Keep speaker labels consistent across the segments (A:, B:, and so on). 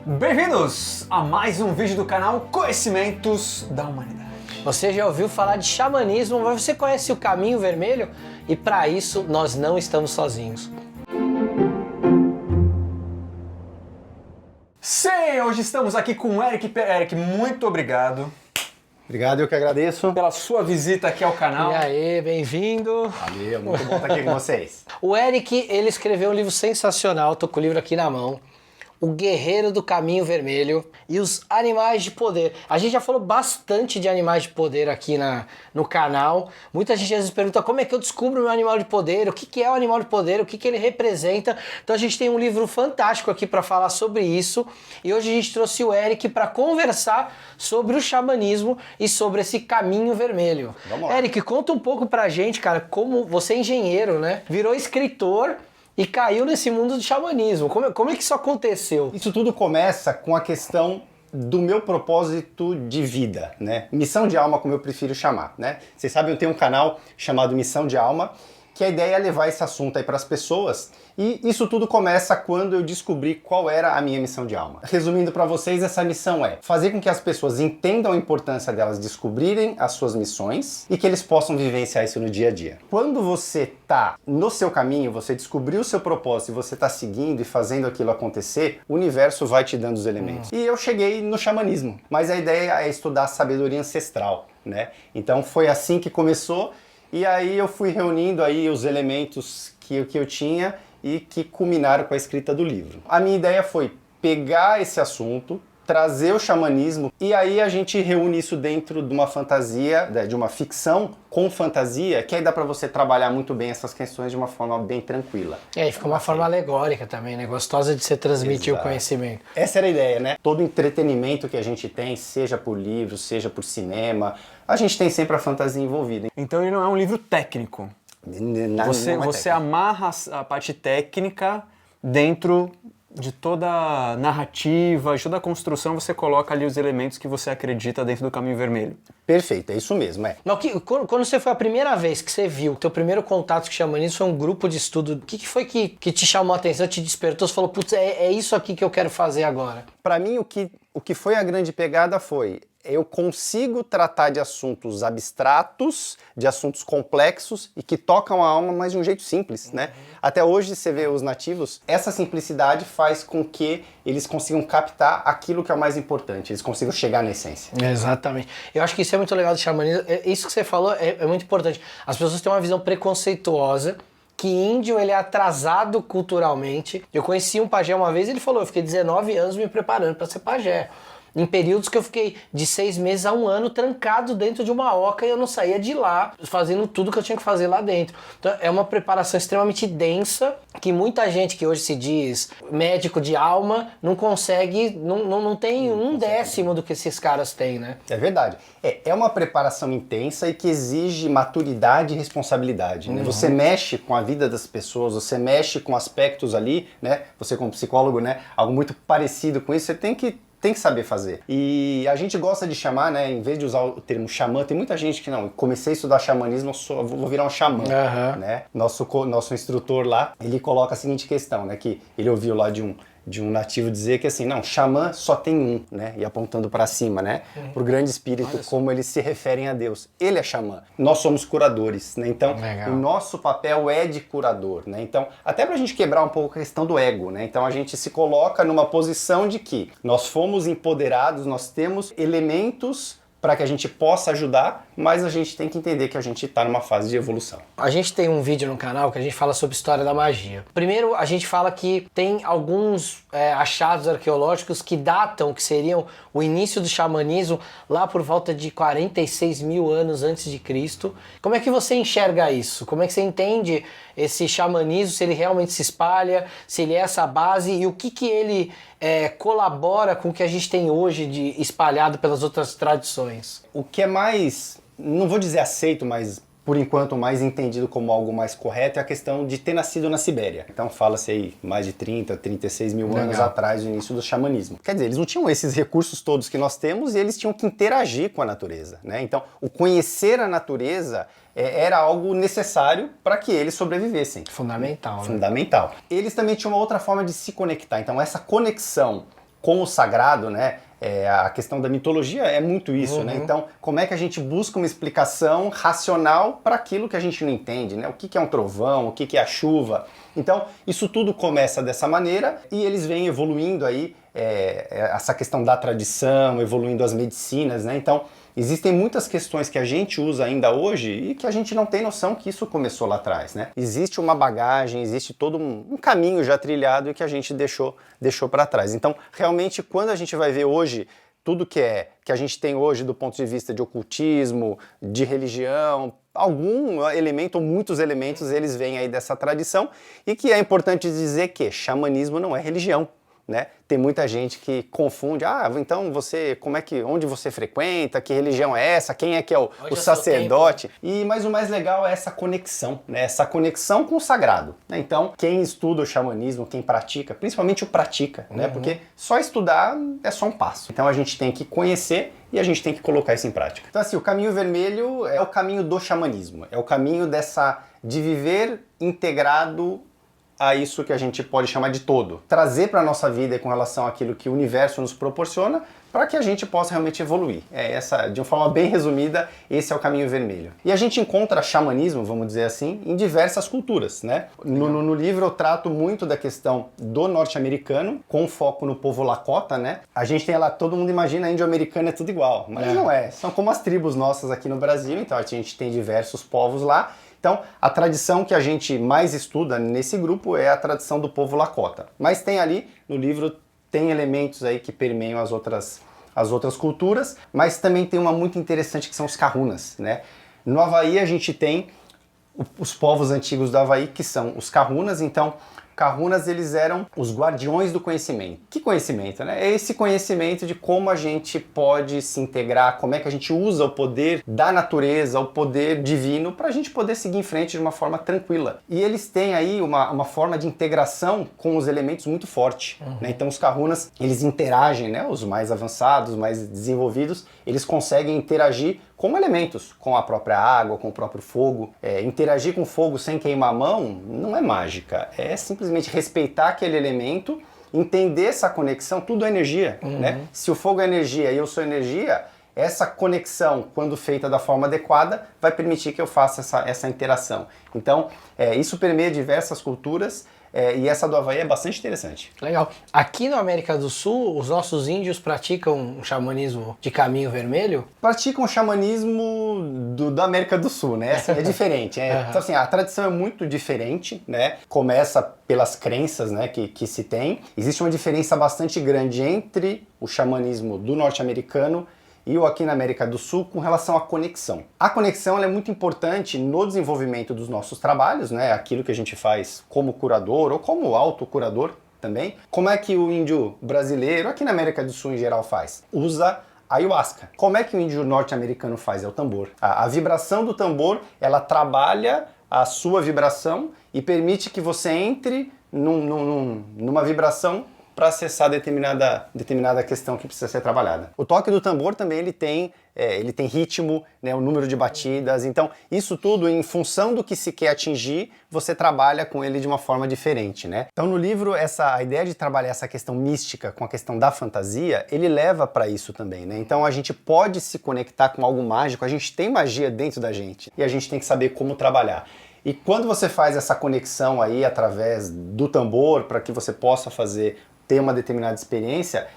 A: Bem-vindos a mais um vídeo do canal Conhecimentos da Humanidade.
B: Você já ouviu falar de xamanismo, mas você conhece o Caminho Vermelho? E para isso nós não estamos sozinhos.
A: Sim, hoje estamos aqui com o Eric. Eric, muito obrigado.
C: Obrigado, eu que agradeço.
A: Pela sua visita aqui ao canal.
B: E aí, bem-vindo.
C: Valeu, muito bom estar aqui com vocês.
B: O Eric, ele escreveu um livro sensacional, tô com o livro aqui na mão. O Guerreiro do Caminho Vermelho e os Animais de Poder. A gente já falou bastante de animais de poder aqui no canal. Muita gente às vezes pergunta como é que eu descubro o meu animal de poder, o que é o animal de poder, o que ele representa. Então a gente tem um livro fantástico aqui para falar sobre isso. E hoje a gente trouxe o Eric para conversar sobre o xamanismo e sobre esse caminho vermelho.
C: Vamos lá.
B: Eric, conta um pouco pra gente, cara, como você é engenheiro, né? Virou escritor e caiu nesse mundo do xamanismo. Como é que isso aconteceu?
C: Isso tudo começa com a questão do meu propósito de vida, né? Missão de alma, como eu prefiro chamar, né? Vocês sabem, eu tenho um canal chamado Missão de Alma, que a ideia é levar esse assunto aí para as pessoas. E isso tudo começa quando eu descobri qual era a minha missão de alma. Resumindo para vocês, essa missão é fazer com que as pessoas entendam a importância delas descobrirem as suas missões e que eles possam vivenciar isso no dia a dia. Quando você tá no seu caminho, você descobriu o seu propósito e você tá seguindo e fazendo aquilo acontecer, o universo vai te dando os elementos. E eu cheguei no xamanismo, mas a ideia é estudar a sabedoria ancestral, né? Então foi assim que começou. E aí eu fui reunindo aí os elementos que eu tinha e que culminaram com a escrita do livro. A minha ideia foi pegar esse assunto, trazer o xamanismo e aí a gente reúne isso dentro de uma fantasia, de uma ficção com fantasia, que aí dá pra você trabalhar muito bem essas questões de uma forma bem tranquila.
B: E fica uma forma alegórica também, né? Gostosa de você transmitir o conhecimento.
C: Essa era a ideia, né? Todo entretenimento que a gente tem, seja por livro, seja por cinema, a gente tem sempre a fantasia envolvida.
A: Então ele não é um livro técnico. Você amarra a parte técnica dentro de toda a narrativa, de toda a construção, você coloca ali os elementos que você acredita dentro do Caminho Vermelho.
C: Perfeito, é isso mesmo, é.
B: Mas quando você foi a primeira vez que você viu, teu primeiro contato com o xamanismo foi um grupo de estudo, o que foi que te chamou a atenção, te despertou, você falou, putz, é isso aqui que eu quero fazer agora?
C: Para mim, o que foi a grande pegada foi, eu consigo tratar de assuntos abstratos, de assuntos complexos e que tocam a alma, mas de um jeito simples, né? Até hoje, você vê os nativos, essa simplicidade faz com que eles consigam captar aquilo que é o mais importante, eles consigam chegar na essência.
B: Exatamente. Eu acho que isso é muito legal do xamanismo, isso que você falou é muito importante. As pessoas têm uma visão preconceituosa, que índio ele é atrasado culturalmente. Eu conheci um pajé uma vez, ele falou, eu fiquei 19 anos me preparando para ser pajé. Em períodos que eu fiquei de 6 meses a 1 ano trancado dentro de uma oca e eu não saía de lá, fazendo tudo que eu tinha que fazer lá dentro. Então é uma preparação extremamente densa, que muita gente que hoje se diz médico de alma não consegue, não tem um décimo do que esses caras têm, né?
C: É verdade. É uma preparação intensa e que exige maturidade e responsabilidade, né? Você mexe com a vida das pessoas, você mexe com aspectos ali, né? Você como psicólogo, né? Algo muito parecido com isso, você tem que saber fazer. E a gente gosta de chamar, né, em vez de usar o termo xamã, tem muita gente que não, comecei a estudar xamanismo, eu vou virar um xamã, né? Nosso instrutor lá, ele coloca a seguinte questão, né, que ele ouviu lá de um nativo dizer que assim, não, xamã só tem um, né, e apontando para cima, né, pro grande espírito, como eles se referem a Deus. Ele é xamã. Nós somos curadores, né, então o nosso papel é de curador, né, então até pra gente quebrar um pouco a questão do ego, né, então a gente se coloca numa posição de que nós fomos empoderados, nós temos elementos para que a gente possa ajudar, mas a gente tem que entender que a gente está numa fase de evolução.
B: A gente tem um vídeo no canal que a gente fala sobre história da magia. Primeiro, a gente fala que tem alguns achados arqueológicos que datam, que seriam o início do xamanismo lá por volta de 46 mil anos antes de Cristo. Como é que você enxerga isso? Como é que você entende esse xamanismo, se ele realmente se espalha, se ele é essa base e o que ele colabora com o que a gente tem hoje de espalhado pelas outras tradições?
C: O que é mais, não vou dizer aceito, mas por enquanto mais entendido como algo mais correto é a questão de ter nascido na Sibéria. Então fala-se aí mais de 30, 36 mil anos atrás do início do xamanismo. Quer dizer, eles não tinham esses recursos todos que nós temos e eles tinham que interagir com a natureza, né? Então o conhecer a natureza era algo necessário para que eles sobrevivessem.
B: Fundamental, né?
C: Fundamental. Eles também tinham uma outra forma de se conectar. Então essa conexão com o sagrado, né? A questão da mitologia é muito isso, né? Então, como é que a gente busca uma explicação racional para aquilo que a gente não entende, né? O que é um trovão, o que é a chuva? Então, isso tudo começa dessa maneira e eles vêm evoluindo aí essa questão da tradição, evoluindo as medicinas, né? Então, existem muitas questões que a gente usa ainda hoje e que a gente não tem noção que isso começou lá atrás, né? Existe uma bagagem, existe todo um caminho já trilhado e que a gente deixou para trás. Então, realmente, quando a gente vai ver hoje tudo que a gente tem hoje do ponto de vista de ocultismo, de religião, algum elemento ou muitos elementos eles vêm aí dessa tradição e que é importante dizer que xamanismo não é religião. Né? Tem muita gente que confunde, então onde você frequenta, que religião é essa, quem é que é o sacerdote? Mas o mais legal é essa conexão, né? Essa conexão com o sagrado. Né? Então, quem estuda o xamanismo, quem pratica, principalmente o pratica, né? Porque só estudar é só um passo. Então a gente tem que conhecer e a gente tem que colocar isso em prática. Então assim, o caminho vermelho é o caminho do xamanismo, é o caminho de viver integrado a isso que a gente pode chamar de todo. Trazer para a nossa vida com relação àquilo que o universo nos proporciona para que a gente possa realmente evoluir. De uma forma bem resumida, esse é o caminho vermelho. E a gente encontra xamanismo, vamos dizer assim, em diversas culturas, né? No livro eu trato muito da questão do norte-americano, com foco no povo Lakota, né? A gente tem lá, todo mundo imagina, índio-americano é tudo igual, mas não é. São como as tribos nossas aqui no Brasil, então a gente tem diversos povos lá. Então, a tradição que a gente mais estuda nesse grupo é a tradição do povo Lakota. Mas tem ali, no livro, tem elementos aí que permeiam as outras culturas, mas também tem uma muito interessante que são os Kahunas, né? No Havaí a gente tem os povos antigos do Havaí, que são os Kahunas. Então, Kahunas, eles eram os guardiões do conhecimento. Que conhecimento, né? É esse conhecimento de como a gente pode se integrar, como é que a gente usa o poder da natureza, o poder divino, para a gente poder seguir em frente de uma forma tranquila. E eles têm aí uma forma de integração com os elementos muito forte. Né? Então os Kahunas, eles interagem, né? Os mais avançados, mais desenvolvidos, eles conseguem interagir com elementos, com a própria água, com o próprio fogo. Interagir com fogo sem queimar a mão não é mágica, é simplesmente respeitar aquele elemento, entender essa conexão, tudo é energia, né? Se o fogo é energia e eu sou energia, essa conexão, quando feita da forma adequada, vai permitir que eu faça essa interação. Então, isso permeia diversas culturas, e essa do Havaí é bastante interessante.
B: Legal. Aqui na América do Sul, os nossos índios praticam um xamanismo de caminho vermelho?
C: Praticam o xamanismo da América do Sul, né? Assim, é diferente. Então, assim, a tradição é muito diferente, né? Começa pelas crenças, né, que se tem. Existe uma diferença bastante grande entre o xamanismo do norte-americano e o aqui na América do Sul com relação à conexão. A conexão ela é muito importante no desenvolvimento dos nossos trabalhos, né? Aquilo que a gente faz como curador ou como autocurador também. Como é que o índio brasileiro, aqui na América do Sul em geral, faz? Usa ayahuasca. Como é que o índio norte-americano faz? É o tambor. A vibração do tambor, ela trabalha a sua vibração e permite que você entre numa vibração para acessar determinada questão que precisa ser trabalhada. O toque do tambor também ele tem ritmo, né, o número de batidas, então isso tudo em função do que se quer atingir, você trabalha com ele de uma forma diferente, né? Então no livro a ideia de trabalhar essa questão mística com a questão da fantasia, ele leva para isso também, né? Então a gente pode se conectar com algo mágico, a gente tem magia dentro da gente e a gente tem que saber como trabalhar. E quando você faz essa conexão aí através do tambor para que você possa ter uma determinada experiência,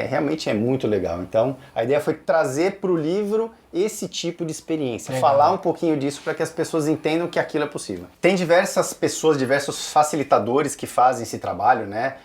C: realmente é muito legal. Então, a ideia foi trazer para o livro esse tipo de experiência, falar um pouquinho disso para que as pessoas entendam que aquilo é possível. Tem diversas pessoas, diversos facilitadores que fazem esse trabalho, né?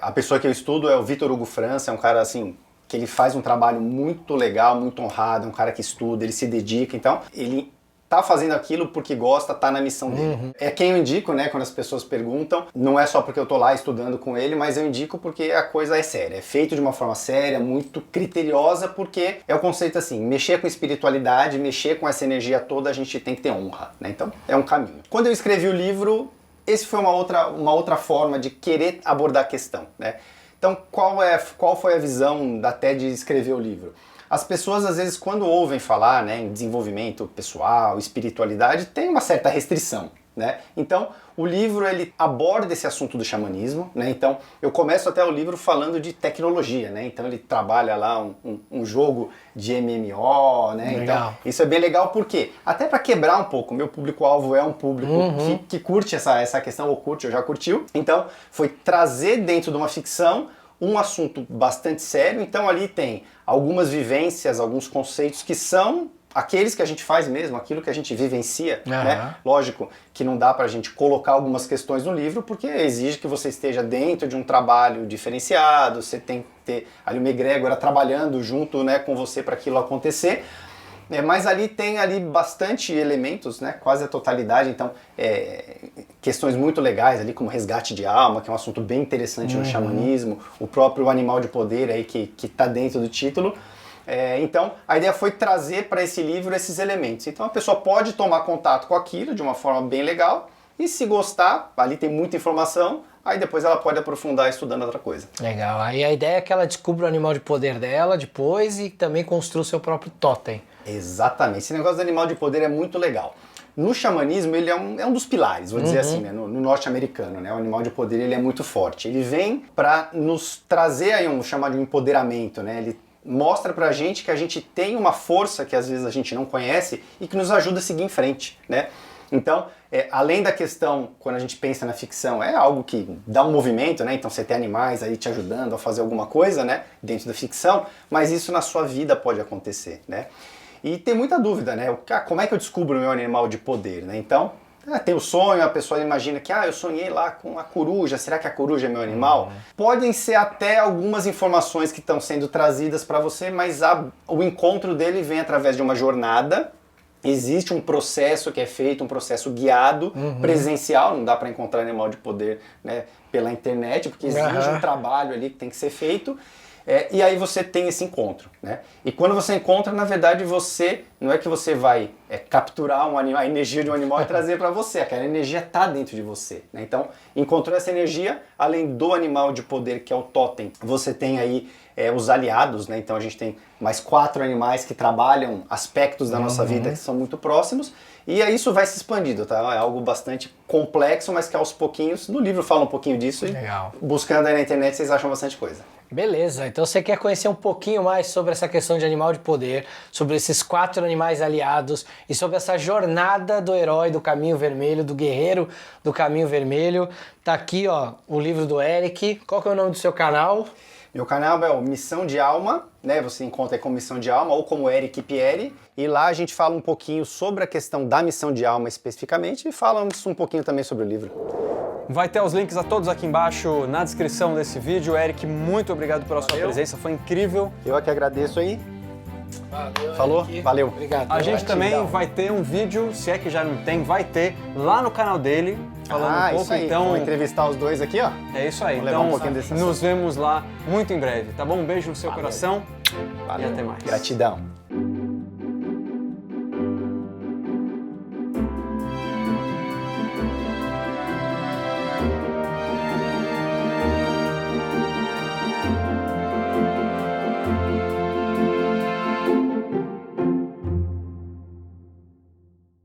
C: A pessoa que eu estudo é o Vitor Hugo França, é um cara assim que ele faz um trabalho muito legal, muito honrado, é um cara que estuda, ele se dedica, então ele tá fazendo aquilo porque gosta, tá na missão dele. É quem eu indico, né, quando as pessoas perguntam, não é só porque eu tô lá estudando com ele, mas eu indico porque a coisa é séria, é feito de uma forma séria, muito criteriosa, porque é o conceito assim, mexer com espiritualidade, mexer com essa energia toda, a gente tem que ter honra, né, então é um caminho. Quando eu escrevi o livro, esse foi uma outra forma de querer abordar a questão, né. Então qual foi a visão até de escrever o livro? As pessoas, às vezes, quando ouvem falar, né, em desenvolvimento pessoal, espiritualidade, tem uma certa restrição, né? Então, o livro ele aborda esse assunto do xamanismo, né? Então, eu começo até o livro falando de tecnologia, né? Então, ele trabalha lá um jogo de MMO, né?
B: Legal.
C: Então, isso é bem legal porque até para quebrar um pouco, meu público-alvo é um público que curte essa questão, ou curte, ou já curtiu. Então, foi trazer dentro de uma ficção um assunto bastante sério. Então, ali tem algumas vivências, alguns conceitos que são aqueles que a gente faz mesmo, aquilo que a gente vivencia, né? Lógico que não dá pra gente colocar algumas questões no livro, porque exige que você esteja dentro de um trabalho diferenciado, você tem que ter ali uma egrégora trabalhando junto, né, com você para aquilo acontecer. Mas ali tem ali bastante elementos, né, quase a totalidade, então questões muito legais ali, como resgate de alma, que é um assunto bem interessante no xamanismo, o próprio animal de poder aí que tá dentro do título. Então, a ideia foi trazer para esse livro esses elementos. Então, a pessoa pode tomar contato com aquilo de uma forma bem legal e, se gostar, ali tem muita informação, aí depois ela pode aprofundar estudando outra coisa.
B: Legal. Aí a ideia é que ela descubra o animal de poder dela depois e também construa o seu próprio totem.
C: Exatamente. Esse negócio do animal de poder é muito legal. No xamanismo, ele é um dos pilares, vou dizer assim, né? No norte-americano, né? O animal de poder ele é muito forte. Ele vem para nos trazer aí chamar de um empoderamento, né? Ele mostra pra gente que a gente tem uma força que às vezes a gente não conhece e que nos ajuda a seguir em frente, né? Então, além da questão, quando a gente pensa na ficção, é algo que dá um movimento, né? Então você tem animais aí te ajudando a fazer alguma coisa, né? Dentro da ficção, mas isso na sua vida pode acontecer, né? E tem muita dúvida, né? Como é que eu descubro o meu animal de poder, né? Então, tem o sonho, a pessoa imagina que eu sonhei lá com a coruja, será que a coruja é meu animal? Podem ser até algumas informações que estão sendo trazidas para você, mas o encontro dele vem através de uma jornada. Existe um processo que é feito, um processo guiado, presencial, não dá para encontrar animal de poder, né, pela internet, porque exige um trabalho ali que tem que ser feito. E aí você tem esse encontro, né? E quando você encontra, na verdade, não é que você vai capturar um animal, a energia de um animal e trazer para você, aquela energia está dentro de você, né? Então, encontrou essa energia, além do animal de poder, que é o totem, você tem aí os aliados, né? Então a gente tem mais 4 animais que trabalham aspectos da nossa vida que são muito próximos, e aí isso vai se expandindo, tá? É algo bastante complexo, mas que aos pouquinhos, no livro fala um pouquinho disso,
B: Legal.
C: E buscando aí na internet vocês acham bastante coisa.
B: Beleza, então você quer conhecer um pouquinho mais sobre essa questão de animal de poder, sobre esses 4 animais aliados e sobre essa jornada do herói do Caminho Vermelho, do guerreiro do Caminho Vermelho. Tá aqui, ó, o livro do Eric. Qual que é o nome do seu canal?
C: Meu canal é o Missão de Alma, né? Você encontra aí como Missão de Alma ou como Eric Pieri. E lá a gente fala um pouquinho sobre a questão da missão de alma especificamente e falamos um pouquinho também sobre o livro.
A: Vai ter os links a todos aqui embaixo na descrição desse vídeo. Eric, muito obrigado pela sua presença, foi incrível.
C: Eu aqui agradeço aí.
B: Valeu,
C: Falou?
B: Eric.
C: Valeu.
B: Obrigado.
A: A gente também vai ter um vídeo, se é que já não tem, vai ter lá no canal dele, falando um pouco.
C: Isso aí.
A: Então,
C: vamos entrevistar os dois aqui, ó.
A: é isso aí.
C: Vamos levar
A: Então,
C: um pouquinho desse
A: nos vemos lá muito em breve, tá bom? Um beijo no seu coração
C: Valeu.
A: e até mais.
C: Gratidão.